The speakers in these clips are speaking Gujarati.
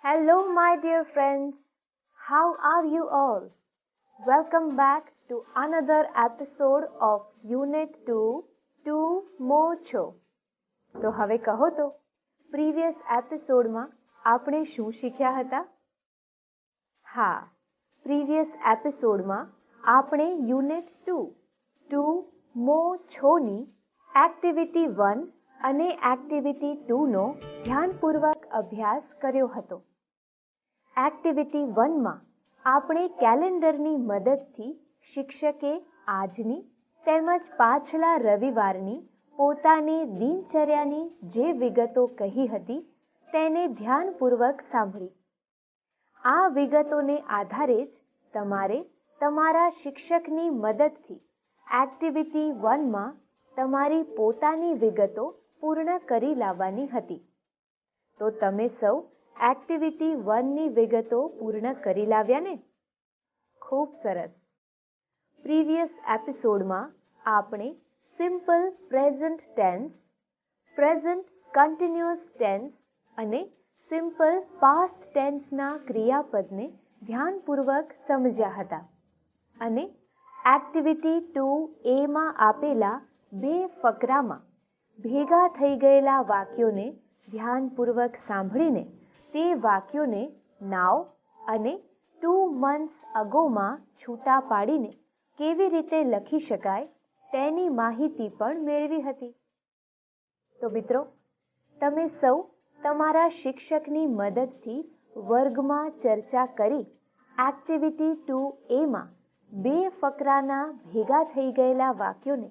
Hello, my dear friends. How are you all? Welcome back to another episode of Unit 2 Two More છો. તો હવે કહો તો પ્રીવિયસ એપિસોડમાં આપણે શું શીખ્યા હતા? હા, પ્રીવિયસ એપિસોડમાં આપણે યુનિટ 2 ટુ મોર છોની એક્ટિવિટી 1 અને એક્ટિવિટી 2 નો ધ્યાનપૂર્વક અભ્યાસ કર્યો હતો. એક્ટિવિટી 1 માં આપણે કેલેન્ડરની મદદથી શિક્ષકે આજની તેમજ પાછલા રવિવારની પોતાની દિનચર્યાની જે વિગતો કહી હતી તેને ધ્યાનપૂર્વક સાંભળી. આ વિગતોને આધારે જ તમારે તમારા શિક્ષકની મદદથી એક્ટિવિટી 1 માં તમારી પોતાની વિગતો પૂર્ણ કરી લાવવાની હતી. તો તમે સૌ એક્ટિવિટી 1 ની વિગતો પૂર્ણ કરી લાવ્યા ને? ખૂબ સરસ. પ્રીવિયસ એપિસોડમાં આપણે simple present tense, present continuous tense અને સિમ્પલ પાસ્ટ ટેન્સના ક્રિયાપદને ધ્યાનપૂર્વક સમજ્યા હતા અને એક્ટિવિટી 2A માં આપેલા બે ફકરામાં ભેગા થઈ ગયેલા વાક્યોને ધ્યાનપૂર્વક સાંભળીને તે વાક્યોને નાવ અને 2 months agoમાં છૂટા પાડીને કેવી રીતે લખી શકાય તેની માહિતી પણ મેળવી હતી. તો મિત્રો, તમે સૌ તમારા શિક્ષકની મદદથી વર્ગમાં ચર્ચા કરી એક્ટિવિટી 2A માં બે ફકરાના ભેગા થઈ ગયેલા વાક્યોને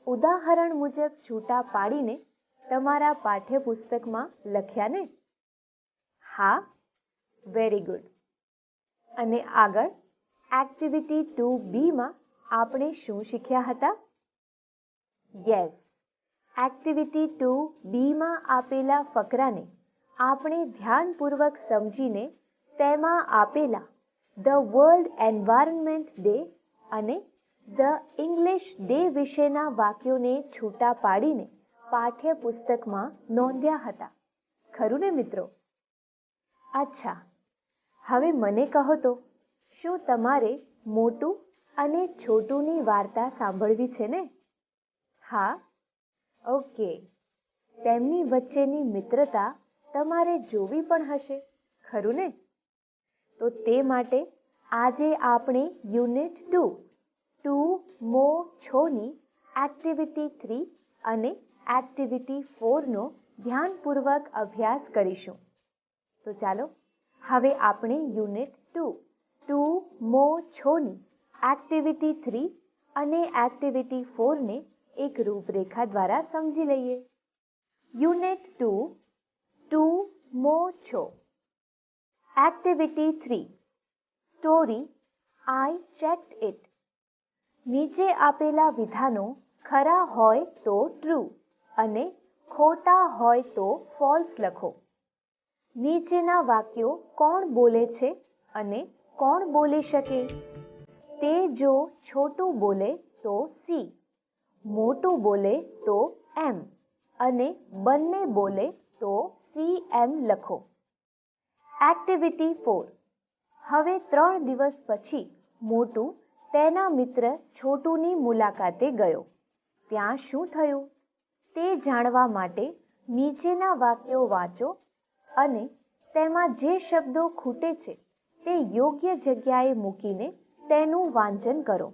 ઉદાહરણ મુજબ છૂટા પાડીને તમારા પાઠ્યપુસ્તકમાં લખ્યા ને? હા, વેરી ગુડ. અને આગળ એક્ટિવિટી 2B માં આપણે શું શીખ્યા હતા? યસ, એક્ટિવિટી 2B માં આપેલા ફકરાને આપણે ધ્યાનપૂર્વક સમજીને તેમાં આપેલા ધ વર્લ્ડ એન્વાયરમેન્ટ ડે અને ધ ઇંગ્લિશ ડે વિશેના વાક્યોને છૂટા પાડીને પાઠ્યપુસ્તકમાં નોંધ્યા હતા. ખરું ને મિત્રો? અચ્છા, હવે મને કહો તો શું તમારે મોટું અને છોટુની વાર્તા સાંભળવી છે ને? હા, ઓકે. તેમની વચ્ચેની મિત્રતા તમારે જોવી પણ હશે, ખરું ને? તો તે માટે આજે આપણે યુનિટ 2 ટુ મોર છોની એક્ટિવિટી 3 અને એક્ટિવિટી 4 નો ધ્યાનપૂર્વક અભ્યાસ કરીશું. તો ચાલો હવે આપણે યુનિટ 2 ટુ મોર છોની એક્ટિવિટી 3 અને એક્ટિવિટી 4 ને એક રૂપરેખા દ્વારા સમજી લઈએ. યુનિટ 2 ટુ મોર છો. Activity 3 story I checked it. નીચે આપેલા વિધાનો ખરા હોય તો ટ્રુ અને ખોટા હોય તો ફોલ્સ લખો. નીચેના વાક્યો કોણ બોલે છે અને કોણ બોલી શકે? તે જો છોટું બોલે તો સી, મોટું બોલે તો એમ અને બંને બોલે તો સી એમ લખો. એક્ટિવિટી 4. હવે 3 દિવસ પછી મોટું તેના મિત્ર છોટુની મુલાકાતે ગયો. ત્યાં શું થયું તે જાણવા માટે નીચેના વાક્યો વાંચો અને તેમાં જે શબ્દો ખૂટે છે તે યોગ્ય જગ્યાએ મૂકીને તેનું વાંચન કરો.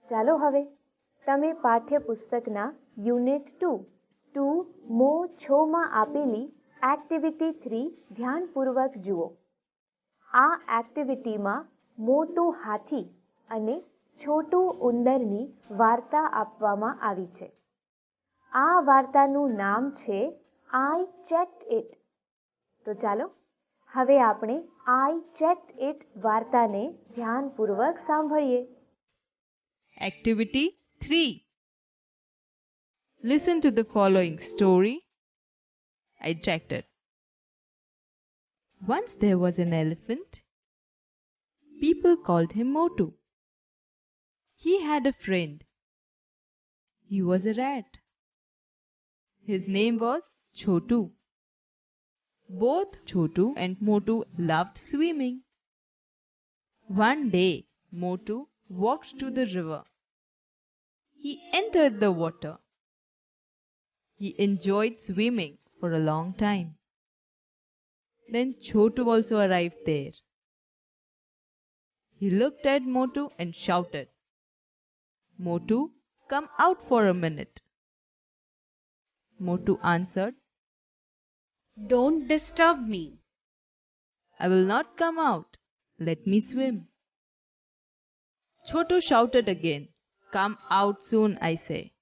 ચાલો હવે તમે પાઠ્યપુસ્તકના યુનિટ 2 ટુ મોર છોમાં આપેલી એક્ટિવિટી 3 ધ્યાનપૂર્વક જુઓ. આ એક્ટિવિટીમાં મોટું હાથી અને છોટું ઉંદરની વાર્તા આપવામાં આવી છે. આ વાર્તાનું નામ છે આઈ ચેક્ડ ઇટ. તો ચાલો હવે આપણે આઈ ચેક્ડ ઇટ વાર્તાને ધ્યાનપૂર્વક સાંભળીએ. Activity 3. Listen to the following story. I checked it. Once there was an elephant. People called him Motu. He had a friend. He was a rat. His name was Chotu. Both Chotu and Motu loved swimming. One day, Motu walked to the river. He entered the water. He enjoyed swimming for a long time. Then Chotu also arrived there. He looked at Motu and shouted, "Motu, come out for a minute." Motu answered, Don't disturb me. "I will not come out. Let me swim." Chotu shouted again, "Come out soon, I say."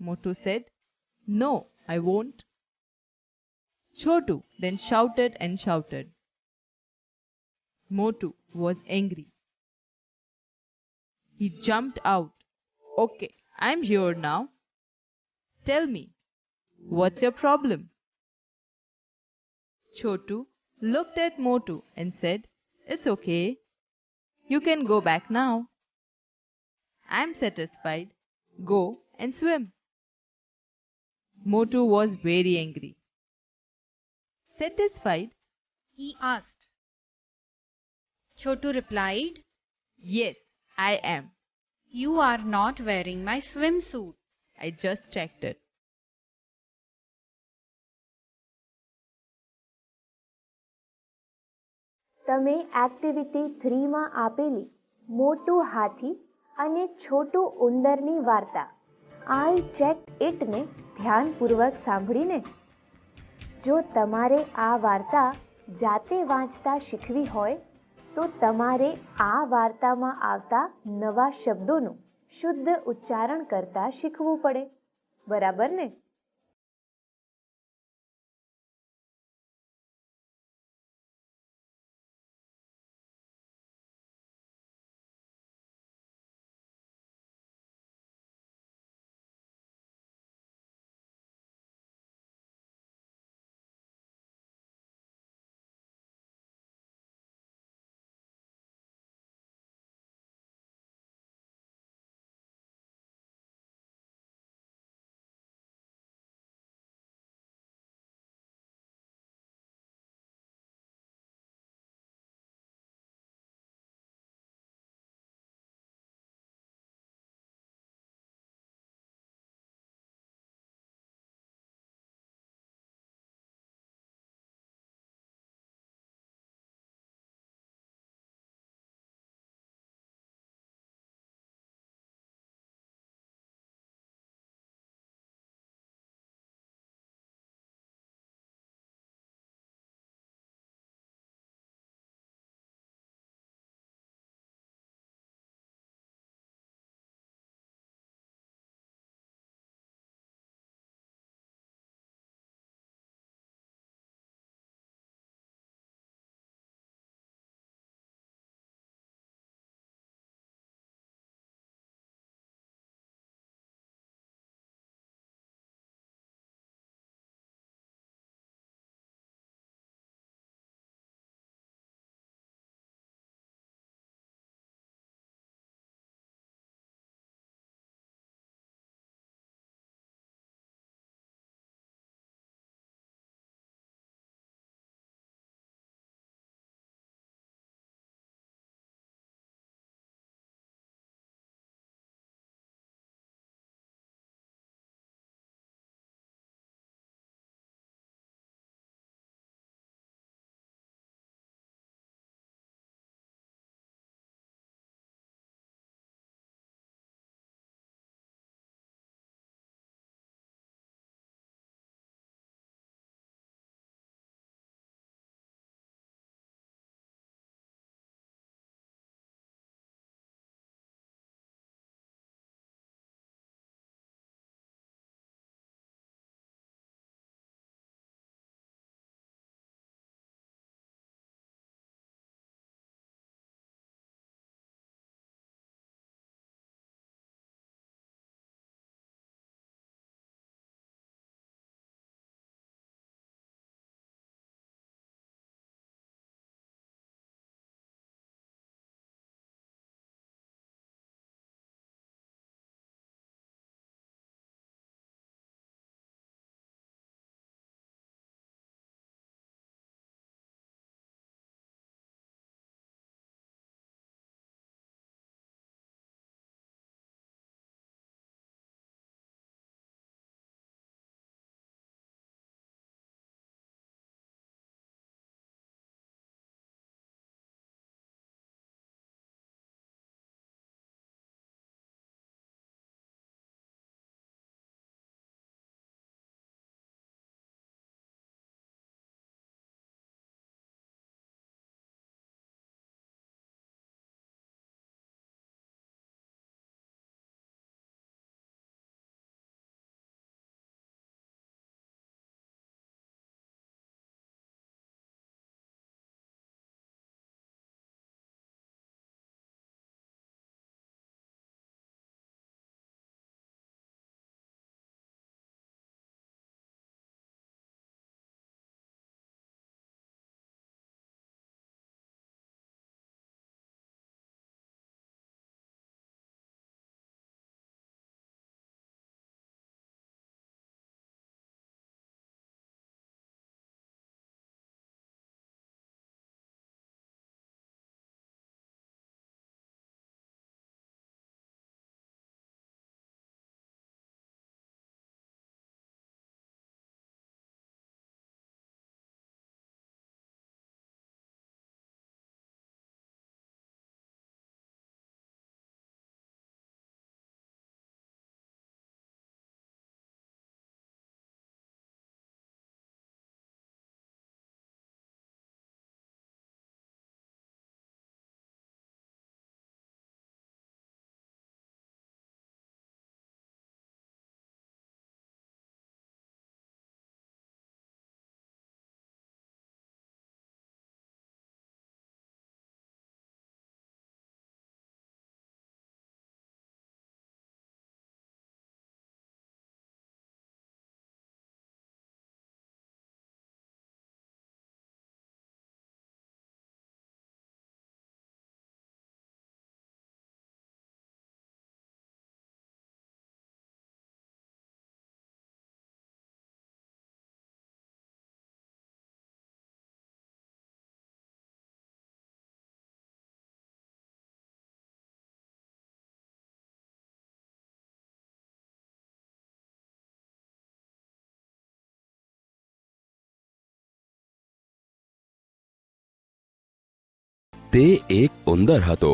Motu said, "No, I won't." Chotu then shouted and shouted. Motu was angry. He jumped out. "Okay, I'm here now. Tell me, what's your problem?" Chotu looked at Motu and said, "It's okay. You can go back now. I'm satisfied. Go and swim." Motu was very angry. "Satisfied?" He asked. Chotu replied, "Yes, I am. You are not wearing my swimsuit. I just checked it." તમે એક્ટિવિટી 3માં આપેલી મોટું હાથી અને છોટું ઉંદરની વાર્તા આઈ ચેક્ડ ઇટને ધ્યાનપૂર્વક સાંભળીને. જો તમારે આ વાર્તા જાતે વાંચતા શીખવી હોય તો તમારે આ વાર્તામાં આવતા નવા શબ્દોનું શુદ્ધ ઉચ્ચારણ કરતા શીખવું પડે. બરાબર ને? તે એક ઉંદર હતો.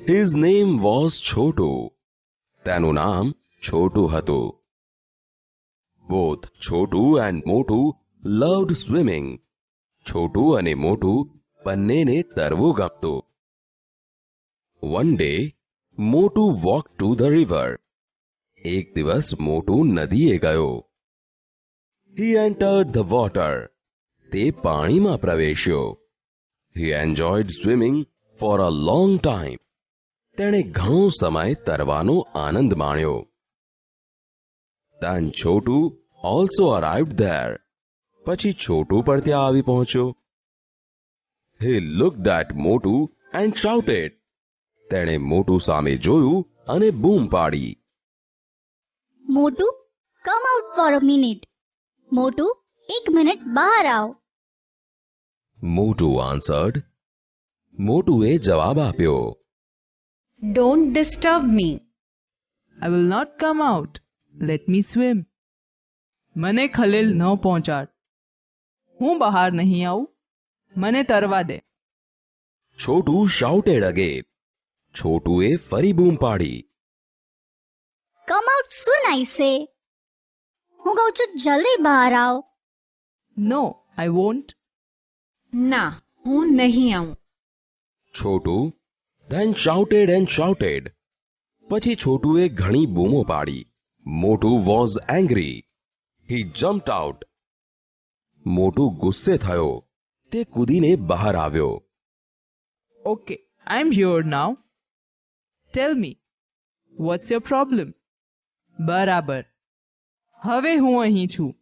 His name was Chhotu. તેનું નામ છોટુ હતું. Both છોટુ and મોટુ loved swimming. છોટુ અને મોટુ બંનેને તરવું ગમતું. One day, મોટુ walked to the river. એક દિવસ મોટુ નદીએ ગયો. He entered the water. તે પાણીમાં પ્રવેશ્યો. He enjoyed swimming for a long time. તેણે ઘણો સમય તરવાનો આનંદ માણ્યો. Then Chhotu also arrived there. પછી છોટુ પણ ત્યાં આવી પહોંચ્યો. He looked at મોટુ and shouted. તેણે મોટુ સામે જોયું અને બૂમ પાડી. Motu, come out for a minute. Motu, એક મિનિટ બહાર આવ. મોટુ answered. મોટુએ જવાબ આપ્યો. Don't disturb me. I will not come out. Let me swim. મને ખલેલ ન પહોંચાડ. હું બહાર નહીં આવું. મને તરવા દે. Chhotu shouted again. છોટુએ ફરી બૂમ પાડી. કમ આઉટ સૂન આઈ સે. હું કહું છું જલ્દી બહાર આવ. No, I won't. ના, હું નહીં આવું. Chhotu then shouted and shouted. પછી છોટુએ ઘણી બૂમો પાડી. મોટુ was angry. He jumped out. મોટુ ગુસ્સે થયો. તે કૂદીને બહાર આવ્યો. Okay, I'm here now. Tell me, what's your problem? બરાબર. હવે હું અહીં છું.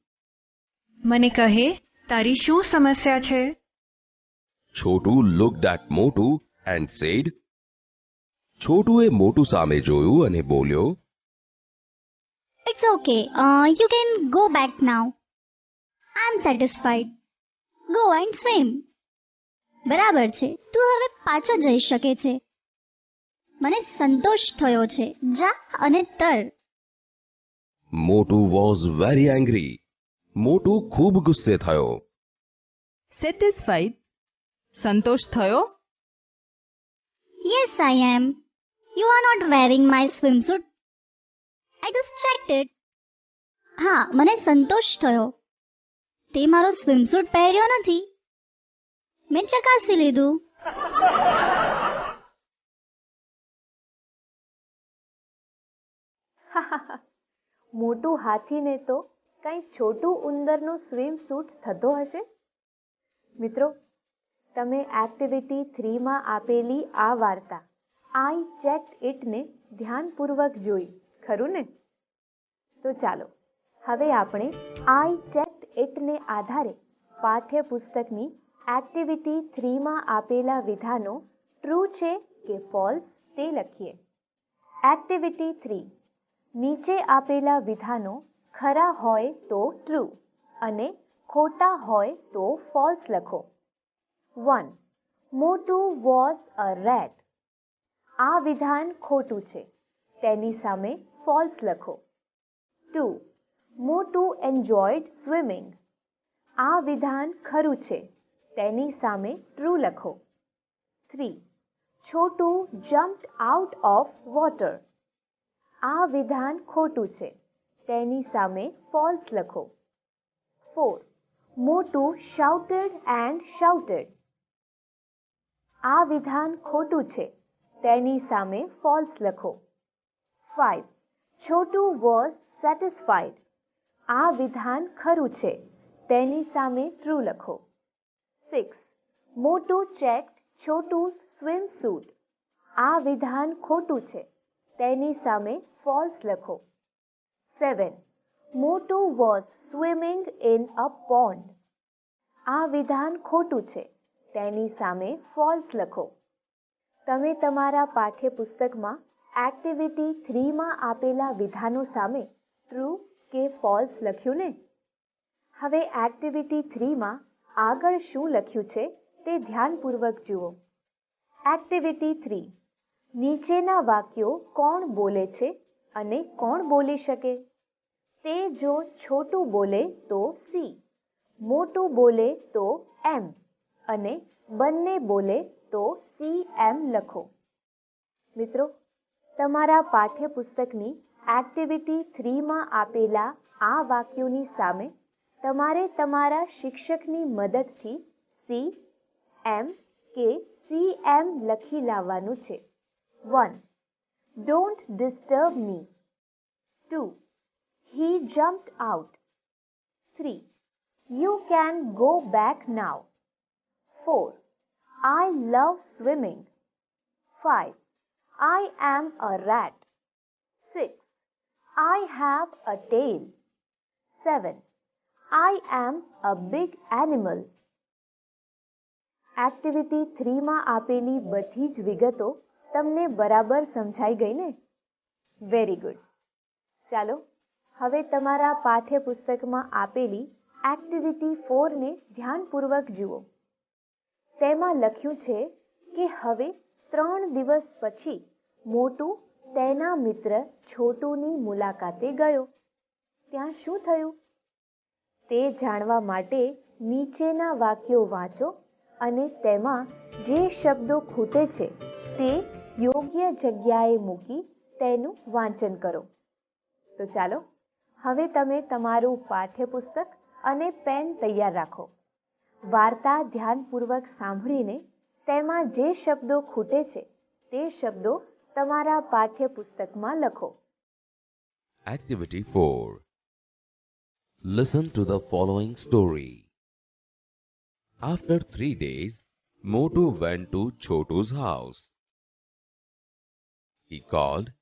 મને કહે, તારી શું સમસ્યા છે? છોટુ looked at મોટુ and said. છોટુએ મોટુ સામે જોયું અને બોલ્યો. It's okay, you can go back now. I am satisfied. Go and swim. બરાબર છે, તું હવે પાછો જઈ શકે છે. મને સંતોષ થયો છે. જા અને તર. મોટુ was very angry. મોટુ ખૂબ ગુસ્સે થયો. સેટિસ્ફાઈડ? સંતોષ થયો? Yes I am. You are not wearing my swimsuit. I just checked it. હા, મને સંતોષ થયો. તે મારો સ્વિમસૂટ પહેર્યો નથી. મેં ચકાસી લીધું. મોટું હાથીને તો કંઈ છોટું ઉંદરનું સ્વિમ સૂટ થતો હશે. મિત્રો, તમે એક્ટિવિટી 3માં આપેલી આ વાર્તા આઈ ચેક્ડ ઇટને ધ્યાનપૂર્વક જોઈ, ખરું ને? તો ચાલો હવે આપણે આઈ ચેક્ડ ઇટને આધારે પાઠ્યપુસ્તકની એક્ટિવિટી 3માં આપેલા વિધાનો ટ્રુ છે કે ફોલ્સ તે લખીએ. એક્ટિવિટી 3. નીચે આપેલા વિધાનો ખરા હોય તો ટ્રુ અને ખોટા હોય તો ફોલ્સ લખો. 1. મોટુ વોઝ અ રેટ. આ વિધાન ખોટું છે, તેની સામે ફોલ્સ લખો. 2. મોટુ એન્જોયડ સ્વિમિંગ. આ વિધાન ખરું છે, તેની સામે ટ્રુ લખો. 3. Chhotu jumped out of water. આ વિધાન ખોટું છે, તેની સામે ફોલ્સ લખો. 4. મોટુ શાઉટેડ એન્ડ શાઉટેડ. આ વિધાન ખોટું છે, તેની સામે ફોલ્સ લખો. 5. Chhotu was satisfied. આ વિધાન ખરું છે, તેની સામે ટ્રુ લખો. 6. મોટુ ચેક્ડ છોટુ's swimsuit. આ વિધાન ખોટું છે, તેની સામે ફોલ્સ લખો. 7. મોટુ was swimming in a pond. આ વિધાન ખોટું છે, તેની સામે ફોલ્સ લખો. તમે તમારા પાઠ્યપુસ્તકમાં એક્ટિવિટી 3માં આપેલા વિધાનો સામે ટ્રુ કે ફોલ્સ લખ્યું ને? હવે એક્ટિવિટી 3માં આગળ શું લખ્યું છે તે ધ્યાનપૂર્વક જુઓ. એક્ટિવિટી 3. નીચેના વાક્યો કોણ બોલે છે અને કોણ બોલી શકે? તે જો છોટું બોલે તો સી, મોટું બોલે તો એમ અને બંને બોલે તો CM લખો. મિત્રો, તમારા પાઠ્યપુસ્તકની એક્ટિવિટી 3માં આપેલા આ વાક્યોની સામે તમારે તમારા શિક્ષકની મદદથી CM કે CM લખી લાવવાનું છે. 1. Don't disturb me. 2. He jumped out. 3. You can go back now. 4. I love swimming. 5. I am a rat. 6. I have a tail. 7. I am a big animal. Activity 3માં આપેલી બધી જ વિગતો તમને બરાબર સમજાઈ ગઈ ને? Very good. ચાલો હવે તમારા પાઠ્યપુસ્તકમાં આપેલી એક્ટિવિટી 4ને ધ્યાનપૂર્વક જુઓ. તેમાં લખ્યું છે કે હવે 3 દિવસ પછી મોટું તેના મિત્ર છોટુની મુલાકાતે ગયો. ત્યાં શું થયું? તે જાણવા માટે નીચેના વાક્યો વાંચો અને તેમાં જે શબ્દો ખૂટે છે તે યોગ્ય જગ્યાએ મૂકી તેનું વાંચન કરો. તો ચાલો હવે તમે તમારું પાઠ્યપુસ્તક અને પેન તૈયાર રાખો. વાર્તા ધ્યાનપૂર્વક સાંભળીને તેમાં જે શબ્દો ખૂટે છે તે શબ્દો તમારા પાઠ્યપુસ્તકમાં લખો. Activity 4. Listen to the following story. After 3 days, Motu went to Chotu's house. He called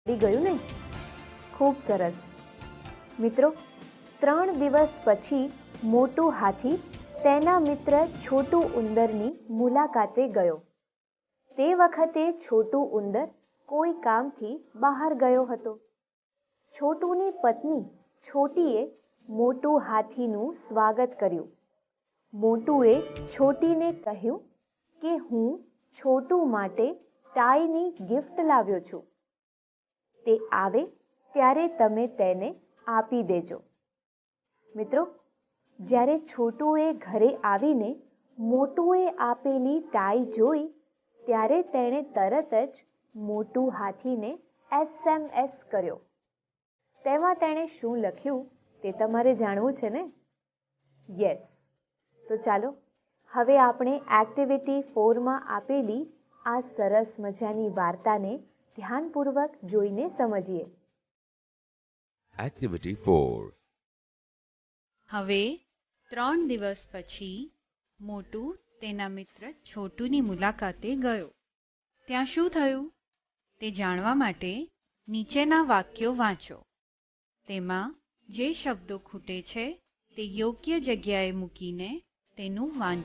પડી ગયું ને? ખૂબ સરસ. મિત્રો, 3 દિવસ પછી મોટું હાથી તેના મિત્ર છોટું ઉંદરની મુલાકાતે ગયો. તે વખતે છોટું ઉંદર કોઈ કામથી બહાર ગયો હતો. છોટુની પત્ની છોટીએ મોટું હાથીનું સ્વાગત કર્યું. મોટુએ છોટીને કહ્યું કે હું છોટું માટે ટાઈની ગિફ્ટ લાવ્યો છું. તે આવે ત્યારે તમે તેને આપી દેજો. મિત્રો, જ્યારે છોટુએ ઘરે આવીને મોટુએ આપેલી ટાઈ જોઈ ત્યારે તેણે તરત જ મોટું હાથીને SMS કર્યો. તેમાં તેણે શું લખ્યું તે તમારે જાણવું છે ને? યસ. તો ચાલો હવે આપણે એક્ટિવિટી 4માં આપેલી આ સરસ મજાની વાર્તાને ધ્યાનપૂર્વક જોઈને સમજીએ. Activity 4. હવે 3 દિવસ પછી મોટું તેના મિત્ર છોટુની મુલાકાતે ગયો. ત્યાં શું થયું તે જાણવા માટે નીચેના વાક્યો વાંચો. તેમાં જે શબ્દો ખૂટે છે તે યોગ્ય જગ્યાએ મૂકીને તેનું વાંચો.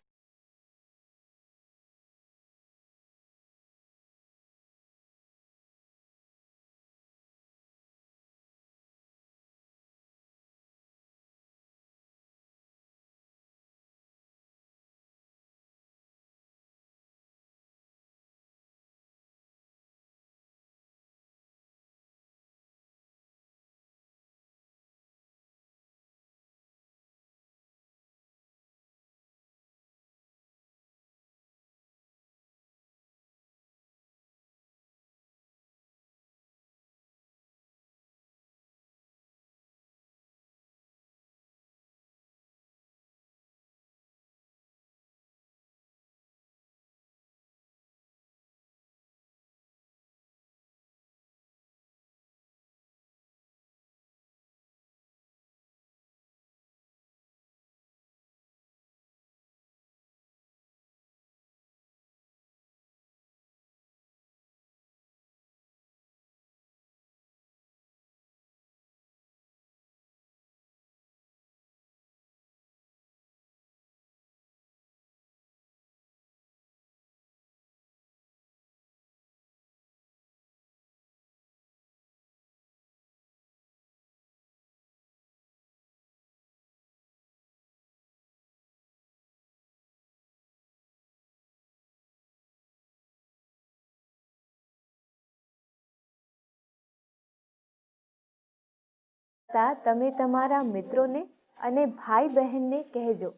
તમે તમારા મિત્રોને અને ભાઈ બહેનને કહેજો.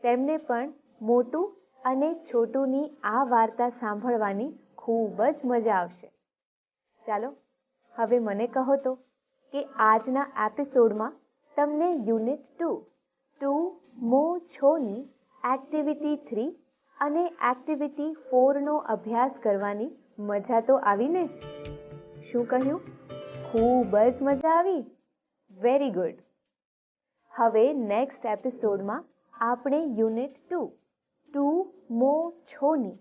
તેમને પણ મોટું અને છોટુની આ વાર્તા સાંભળવાની ખૂબ જ મજા આવશે. ચાલો હવે મને કહો તો કે આજના એપિસોડમાં તમને યુનિટ 2 મો છોની એક્ટિવિટી 3 અને એક્ટિવિટી 4નો અભ્યાસ કરવાની મજા તો આવી ને? શું કહ્યું? ખૂબ જ મજા આવી? Very good. હવે નેક્સ્ટ એપિસોડમાં આપણે યુનિટ 2 મો છોની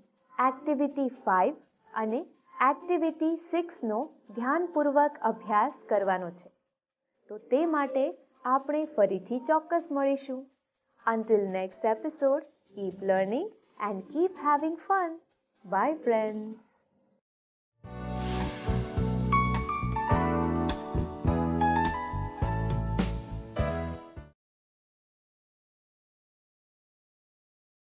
એક્ટિવિટી 5 અને એક્ટિવિટી 6નો ધ્યાનપૂર્વક અભ્યાસ કરવાનો છે. તો તે માટે આપણે ફરીથી ચોક્કસ મળીશું. Until next episode, keep learning and keep having fun. Bye friends.